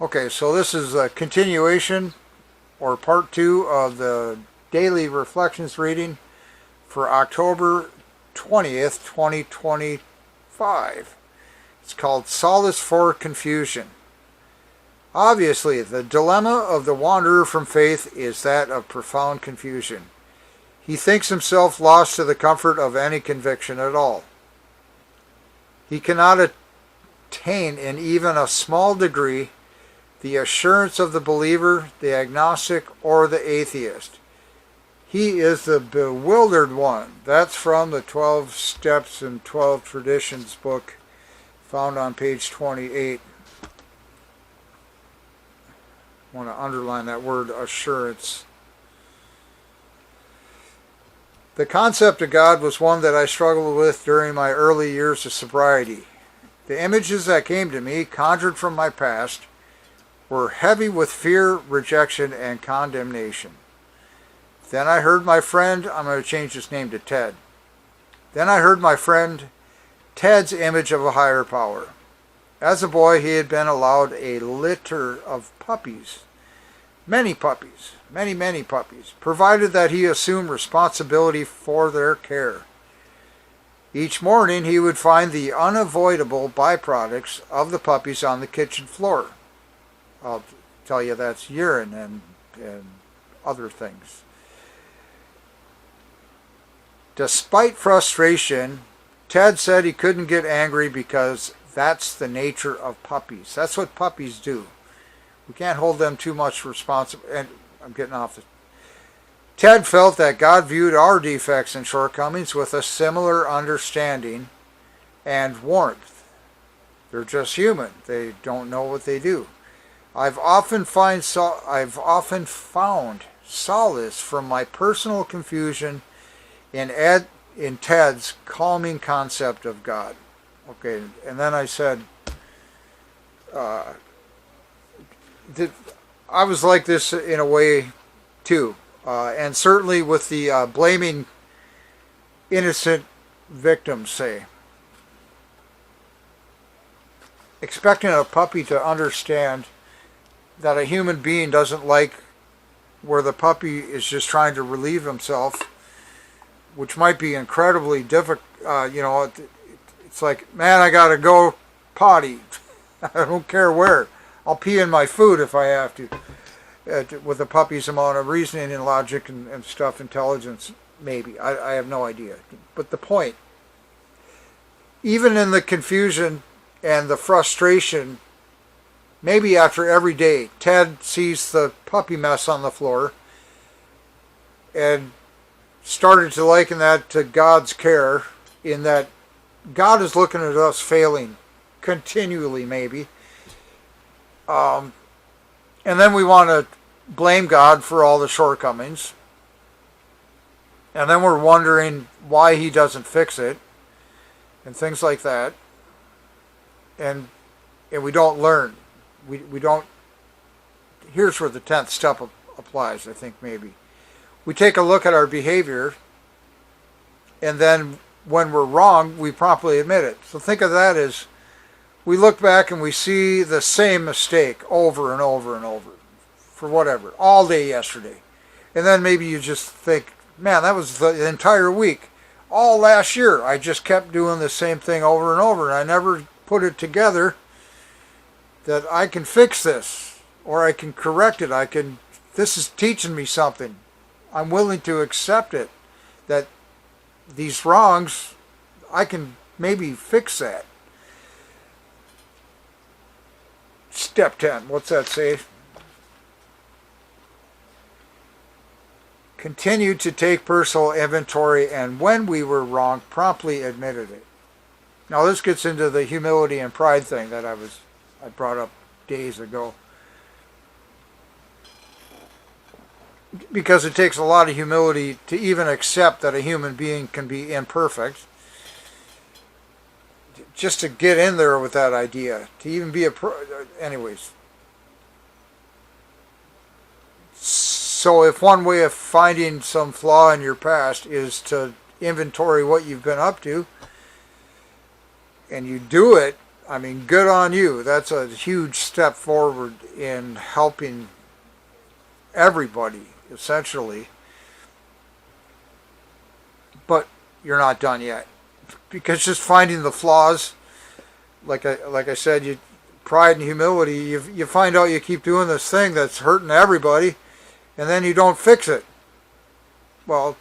Okay, so this is a continuation or part 2 of the daily reflections reading for October 20th, 2025. It's called Solace for Confusion. Obviously, the dilemma of the wanderer from faith is that of profound confusion. He thinks himself lost to the comfort of any conviction at all. He cannot attain in even a small degree the assurance of the believer, the agnostic, or the atheist. He is the bewildered one. That's from the 12 Steps and 12 Traditions book found on page 28. I want to underline that word, assurance. The concept of God was one that I struggled with during my early years of sobriety. The images that came to me, conjured from my past, were heavy with fear, rejection, and condemnation. Then I heard my friend, I'm going to change his name to Ted. Then I heard my friend Ted's image of a higher power. As a boy, he had been allowed a litter of puppies. Many puppies, many puppies, provided that he assumed responsibility for their care. Each morning, he would find the unavoidable byproducts of the puppies on the kitchen floor. I'll tell you that's urine and other things. Despite frustration, Ted said he couldn't get angry because that's the nature of puppies. That's what puppies do. We can't hold them too much responsibility. And I'm getting off the... Ted felt that God viewed our defects and shortcomings with a similar understanding and warmth. They're just human. They don't know what they do. I've often found solace from my personal confusion in Ted's calming concept of God. Okay, and then I said, I was like this in a way too, and certainly with the blaming innocent victims, say. Expecting a puppy to understand that a human being doesn't like where the puppy is just trying to relieve himself, which might be incredibly difficult. It's like, man, I gotta go potty. I don't care where. I'll pee in my food if I have to. With a puppy's amount of reasoning and logic and stuff, intelligence, maybe. I have no idea. But the point, even in the confusion and the frustration, maybe after every day, Ted sees the puppy mess on the floor and started to liken that to God's care, in that God is looking at us failing continually, maybe. And then we want to blame God for all the shortcomings. And then we're wondering why he doesn't fix it. And things like that. And we don't learn. We don't... Here's where the 10th step applies, I think, maybe. We take a look at our behavior, and then when we're wrong, we promptly admit it. So think of that as we look back and we see the same mistake over and over and over for whatever, all day yesterday. And then maybe you just think, man, that was the entire week. All last year, I just kept doing the same thing over and over, and I never put it together that I can fix this, or I can correct it. This is teaching me something. I'm willing to accept it, that these wrongs, I can maybe fix that. Step 10, what's that say? Continue to take personal inventory, and when we were wrong, promptly admitted it. Now this gets into the humility and pride thing that I brought up days ago. Because it takes a lot of humility to even accept that a human being can be imperfect. Just to get in there with that idea. To even be anyways. So if one way of finding some flaw in your past is to inventory what you've been up to, and you do it, I mean, good on you. That's a huge step forward in helping everybody, essentially. But you're not done yet. Because just finding the flaws, like I said, pride and humility, you find out you keep doing this thing that's hurting everybody, and then you don't fix it. Well,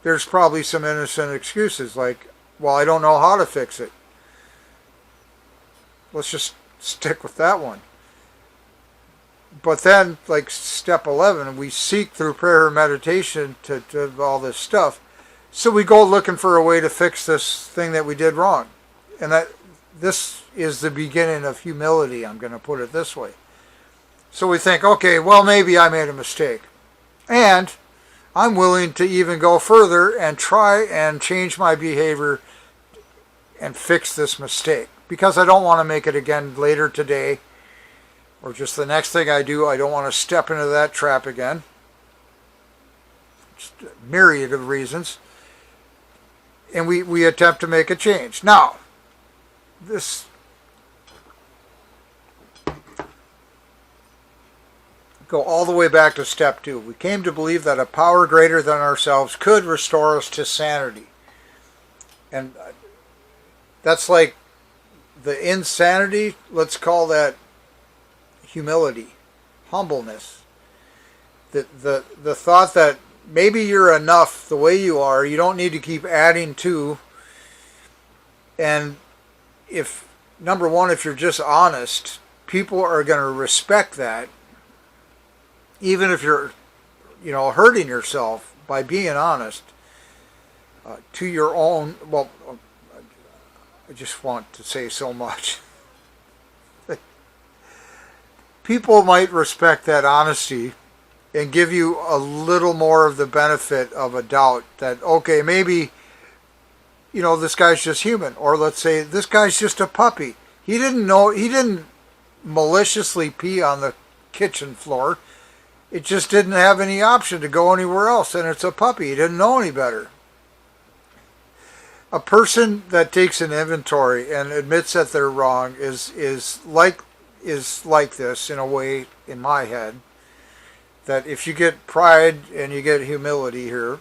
there's probably some innocent excuses like, well, I don't know how to fix it. Let's just stick with that one. But then, like step 11, we seek through prayer and meditation to all this stuff. So we go looking for a way to fix this thing that we did wrong. And this is the beginning of humility, I'm going to put it this way. So we think, okay, well, maybe I made a mistake. And I'm willing to even go further and try and change my behavior and fix this mistake. Because I don't want to make it again later today, or just the next thing I do. I don't want to step into that trap again. Just a myriad of reasons. And we attempt to make a change. Now, this go all the way back to step 2. We came to believe that a power greater than ourselves could restore us to sanity. And that's like the insanity, let's call that humility, humbleness. The thought that maybe you're enough the way you are, you don't need to keep adding to. And if, number one, if you're just honest, people are going to respect that. Even if you're, hurting yourself by being honest to your own, well, I just want to say so much. People might respect that honesty and give you a little more of the benefit of a doubt that, okay, maybe, this guy's just human. Or let's say this guy's just a puppy. He didn't maliciously pee on the kitchen floor. It just didn't have any option to go anywhere else, and it's a puppy. He didn't know any better. A person that takes an inventory and admits that they're wrong is like this in a way in my head, that if you get pride and you get humility here,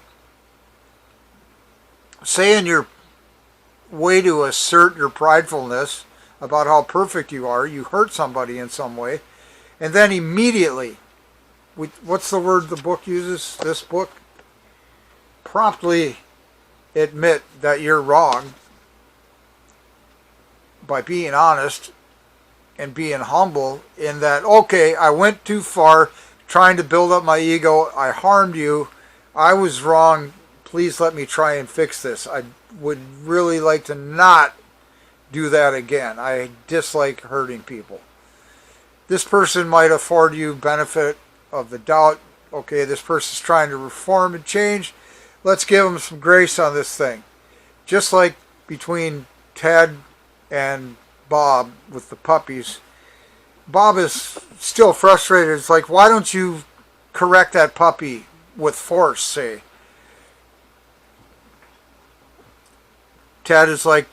say in your way to assert your pridefulness about how perfect you are, you hurt somebody in some way, and then immediately, what's the word the book uses, this book? Promptly admit that you're wrong by being honest and being humble in that, okay, I went too far trying to build up my ego, I harmed you, I was wrong, please let me try and fix this. I would really like to not do that again. I dislike hurting people. This person might afford you benefit of the doubt. Okay, this person's trying to reform and change. Let's give them some grace on this thing. Just like between Ted and Bob with the puppies, Bob is still frustrated. It's like, why don't you correct that puppy with force, say? Ted is like,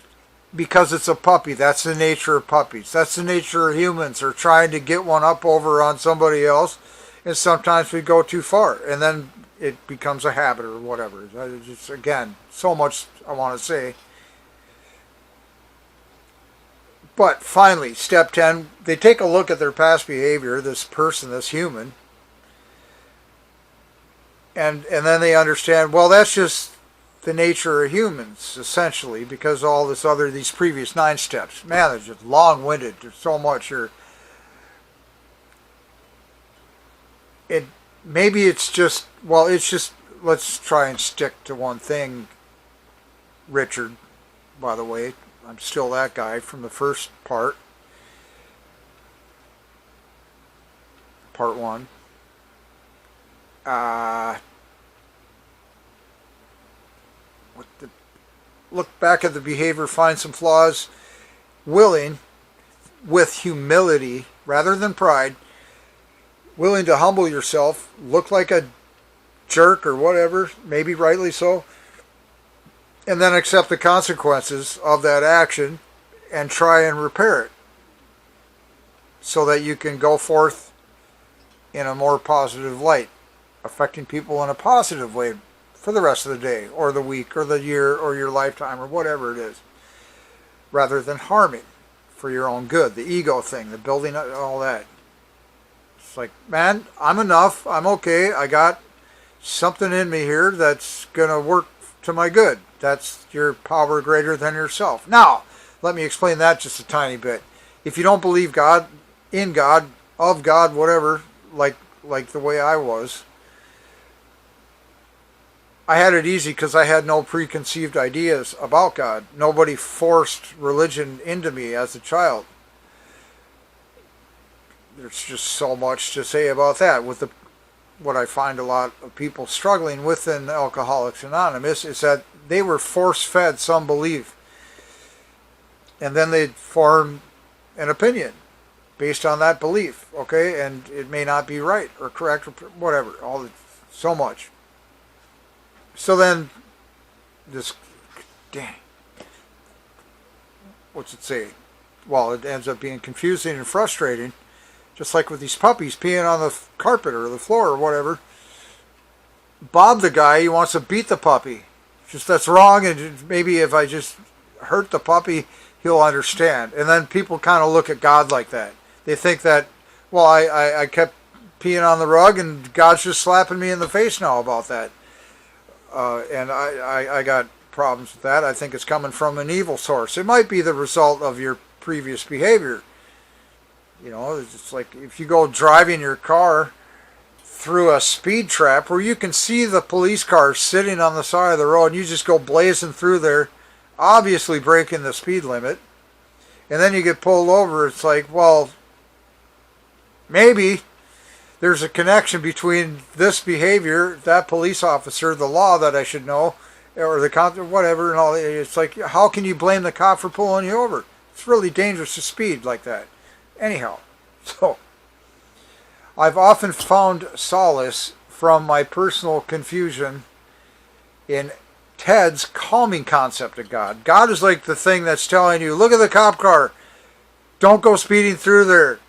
because it's a puppy. That's the nature of puppies. That's the nature of humans, are trying to get one up over on somebody else. And sometimes we go too far. And then it becomes a habit or whatever. Just, again, so much I want to say. But finally, step 10, they take a look at their past behavior, this person, this human. And then they understand, well, that's just the nature of humans, essentially, because all these previous 9 steps. Man, they're just long-winded. There's so much here. Maybe it's just, let's try and stick to one thing, Richard, by the way. I'm still that guy from the first part. Part 1. Look back at the behavior, find some flaws, willing, with humility, rather than pride, willing to humble yourself, look like a jerk or whatever, maybe rightly so, and then accept the consequences of that action and try and repair it. so that you can go forth in a more positive light, affecting people in a positive way for the rest of the day or the week or the year or your lifetime or whatever it is, rather than harming for your own good. The ego thing, the building, all that. It's like, man, I'm enough. I'm okay. I got something in me here that's going to work to my good. That's your power greater than yourself. Now, let me explain that just a tiny bit. If you don't believe God, in God, of God, whatever, like the way I was, I had it easy because I had no preconceived ideas about God. Nobody forced religion into me as a child. There's just so much to say about that. With what I find a lot of people struggling with in Alcoholics Anonymous is that they were force-fed some belief. And then they'd form an opinion based on that belief, okay? And it may not be right or correct or whatever. So much. So then, what's it say? Well, it ends up being confusing and frustrating, just like with these puppies peeing on the carpet or the floor or whatever. Bob, the guy, he wants to beat the puppy. Just that's wrong, and maybe if I just hurt the puppy, he'll understand. And then people kind of look at God like that. They think that, well, I kept peeing on the rug, and God's just slapping me in the face now about that. And I got problems with that. I think it's coming from an evil source. It might be the result of your previous behavior. You know, it's like if you go driving your car through a speed trap where you can see the police cars sitting on the side of the road and you just go blazing through there, obviously breaking the speed limit, and then you get pulled over, it's like, well, maybe there's a connection between this behavior, that police officer, the law that I should know, or the cop, whatever, and all. It's like, how can you blame the cop for pulling you over? It's really dangerous to speed like that. Anyhow, so I've often found solace from my personal confusion in Ted's calming concept of God. God is like the thing that's telling you, look at the cop car, don't go speeding through there.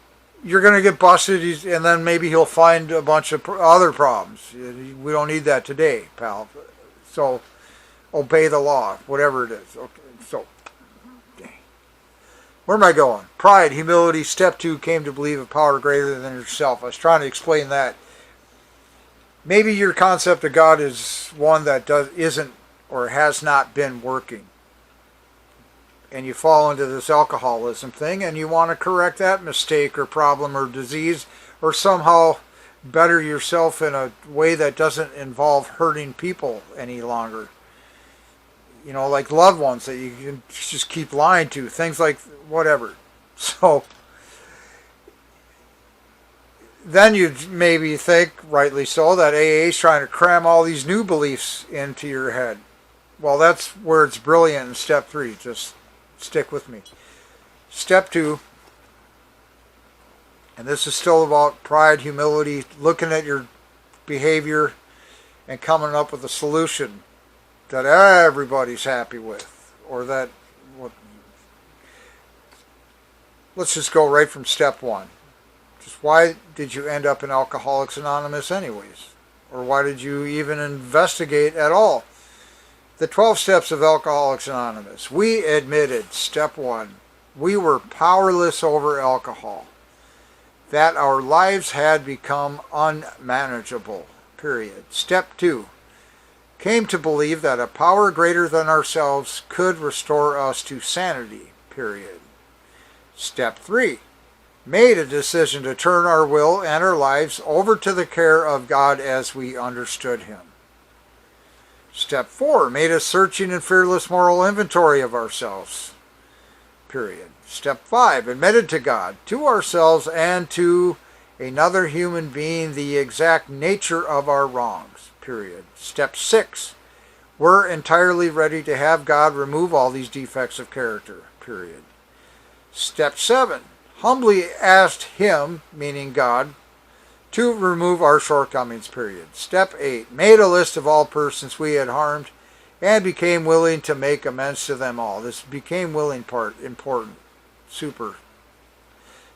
You're going to get busted, and then maybe he'll find a bunch of other problems. We don't need that today, pal. So, obey the law, whatever it is. Okay, so, where am I going? Pride, humility, step 2, came to believe a power greater than yourself. I was trying to explain that. Maybe your concept of God is one that isn't or has not been working. And you fall into this alcoholism thing, and you want to correct that mistake or problem or disease, or somehow better yourself in a way that doesn't involve hurting people any longer. You know, like loved ones that you can just keep lying to, things like whatever. So then you'd maybe think, rightly so, that AA is trying to cram all these new beliefs into your head. Well, that's where it's brilliant in step 3. Just stick with me. Step 2, and this is still about pride, humility, looking at your behavior and coming up with a solution that everybody's happy with, or that, let's just go right from step 1. Just why did you end up in Alcoholics Anonymous anyways? Or why did you even investigate at all? The 12 steps of Alcoholics Anonymous. We admitted, step 1, we were powerless over alcohol, that our lives had become unmanageable, period. Step 2, came to believe that a power greater than ourselves could restore us to sanity, period. Step 3, made a decision to turn our will and our lives over to the care of God as we understood Him. Step 4, made a searching and fearless moral inventory of ourselves, period. Step 5, admitted to God, to ourselves, and to another human being the exact nature of our wrongs, period. Step 6, we're entirely ready to have God remove all these defects of character, period. Step 7, humbly asked Him, meaning God, to remove our shortcomings, period. Step 8, made a list of all persons we had harmed and became willing to make amends to them all. This became willing part, important, super.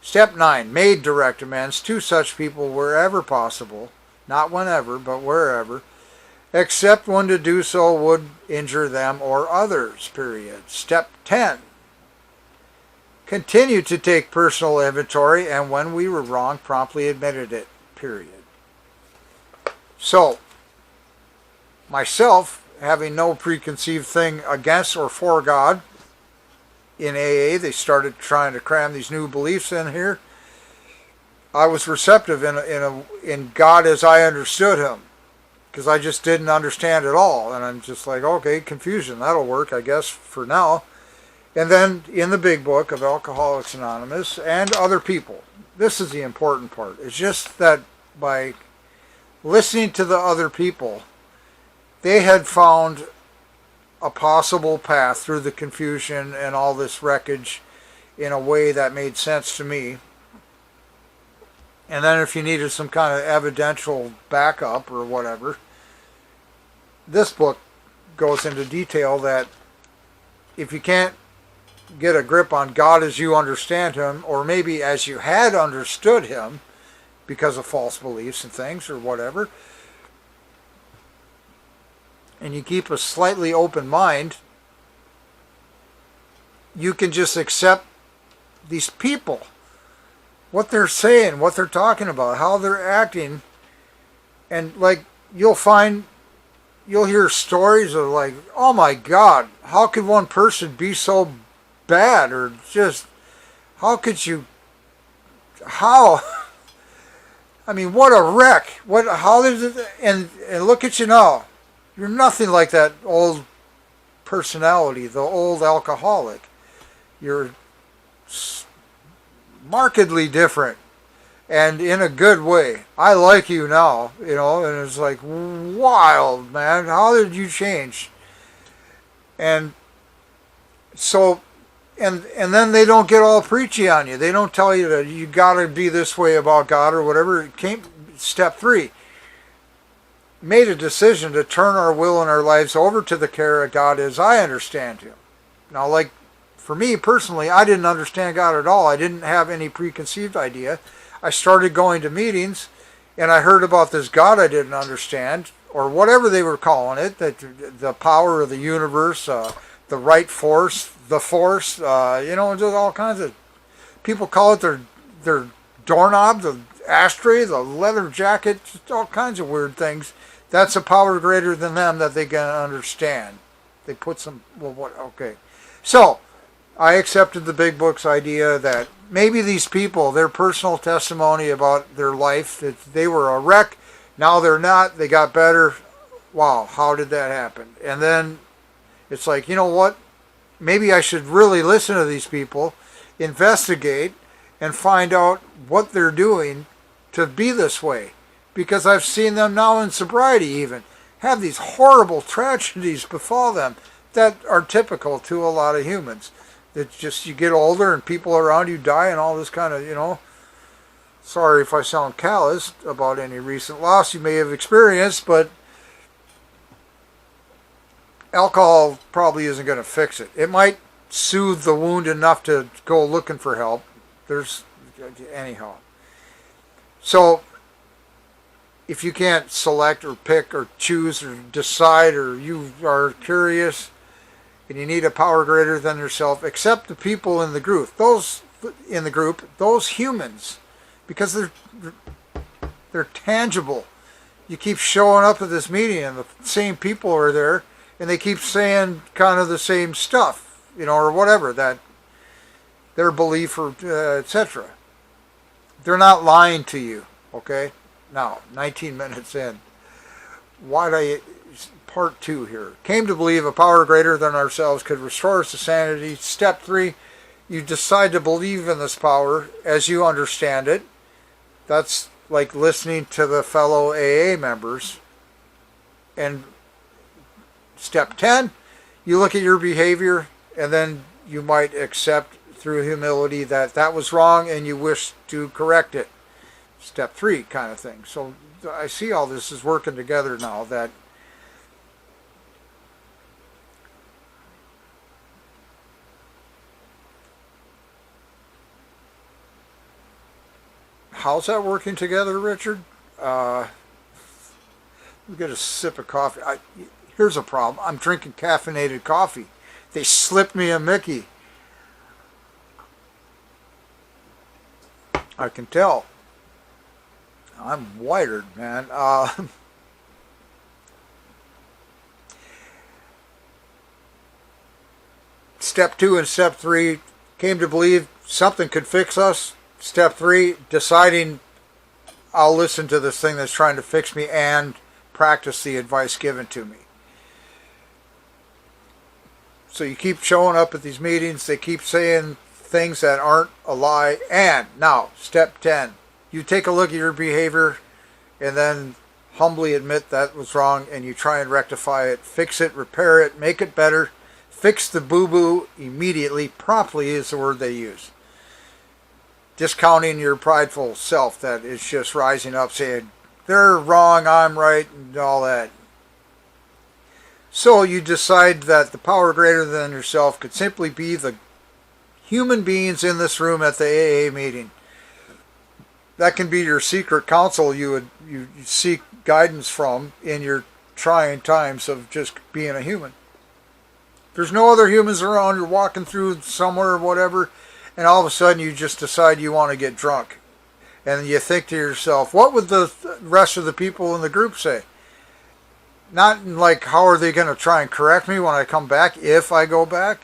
Step 9, made direct amends to such people wherever possible, not whenever, but wherever, except when to do so would injure them or others, period. Step 10, continue to take personal inventory, and when we were wrong, promptly admitted it, period. So, myself, having no preconceived thing against or for God, in AA, they started trying to cram these new beliefs in here. I was receptive in God as I understood Him, because I just didn't understand it all, and I'm just like, okay, confusion, that'll work, I guess, for now. And then in the big book of Alcoholics Anonymous and other people, this is the important part. It's just that by listening to the other people, they had found a possible path through the confusion and all this wreckage in a way that made sense to me. And then if you needed some kind of evidential backup or whatever, this book goes into detail that if you can't get a grip on God as you understand Him, or maybe as you had understood Him because of false beliefs and things or whatever, and you keep a slightly open mind, you can just accept these people, what they're saying, what they're talking about, how they're acting. And like you'll hear stories of like, oh my God, how could one person be so bad? Or just, how could you, how? I mean, what a wreck. How did it, and look at you now. You're nothing like that old personality, the old alcoholic. You're markedly different, and in a good way. I like you now, and it's like, wild, man. How did you change? And so, and then they don't get all preachy on you. They don't tell you that you got to be this way about God or whatever. It came, step 3. Made a decision to turn our will and our lives over to the care of God as I understand Him. Now, like, for me personally, I didn't understand God at all. I didn't have any preconceived idea. I started going to meetings, and I heard about this God I didn't understand, or whatever they were calling it, that the power of the universe, the right force, the force, just all kinds of, people call it their doorknob, the ashtray, the leather jacket, just all kinds of weird things. That's a power greater than them that they can understand. They put some, okay. So, I accepted the big book's idea that maybe these people, their personal testimony about their life, that they were a wreck, now they're not, they got better. Wow, how did that happen? And then it's like, you know what? Maybe I should really listen to these people, investigate, and find out what they're doing to be this way. Because I've seen them now in sobriety even have these horrible tragedies befall them that are typical to a lot of humans. That just, you get older and people around you die and all this kind of, sorry if I sound callous about any recent loss you may have experienced, but alcohol probably isn't going to fix it. It might soothe the wound enough to go looking for help. Anyhow. So, if you can't select or pick or choose or decide, or you are curious and you need a power greater than yourself, accept the people in the group. Those humans, because they're tangible. You keep showing up at this meeting and the same people are there and they keep saying kind of the same stuff, or whatever, that their belief or etc. They're not lying to you, okay? Now, 19 minutes in. Part 2 here. Came to believe a power greater than ourselves could restore us to sanity. Step 3, you decide to believe in this power as you understand it. That's like listening to the fellow AA members. And step 10, you look at your behavior, and then you might accept through humility that was wrong and you wish to correct it. Step 3 kind of thing. So I see all this is working together now, that How's that working together, Richard? Uh, let me get a sip of coffee. Here's a problem. I'm drinking caffeinated coffee. They slipped me a Mickey. I can tell. I'm wired, man. Step 2 and step 3, came to believe something could fix us. Step 3, deciding I'll listen to this thing that's trying to fix me and practice the advice given to me. So you keep showing up at these meetings. They keep saying things that aren't a lie. And now, step 10, you take a look at your behavior and then humbly admit that was wrong, and you try and rectify it, fix it, repair it, make it better. Fix the boo-boo immediately. Promptly is the word they use. Discounting your prideful self that is just rising up saying, they're wrong, I'm right, and all that. So you decide that the power greater than yourself could simply be the human beings in this room at the AA meeting. That can be your secret counsel you seek guidance from in your trying times of just being a human. There's no other humans around. You're walking through somewhere or whatever, and all of a sudden you just decide you want to get drunk. And you think to yourself, what would the rest of the people in the group say? Not like, how are they going to try and correct me when I come back, if I go back?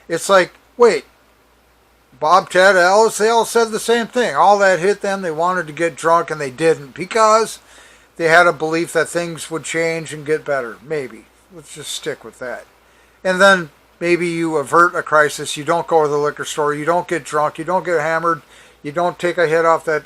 It's like, wait, Bob, Ted, Alice, they all said the same thing. All that hit them. They wanted to get drunk and they didn't because they had a belief that things would change and get better. Maybe. Let's just stick with that. And then maybe you avert a crisis. You don't go to the liquor store. You don't get drunk. You don't get hammered. You don't take a hit off that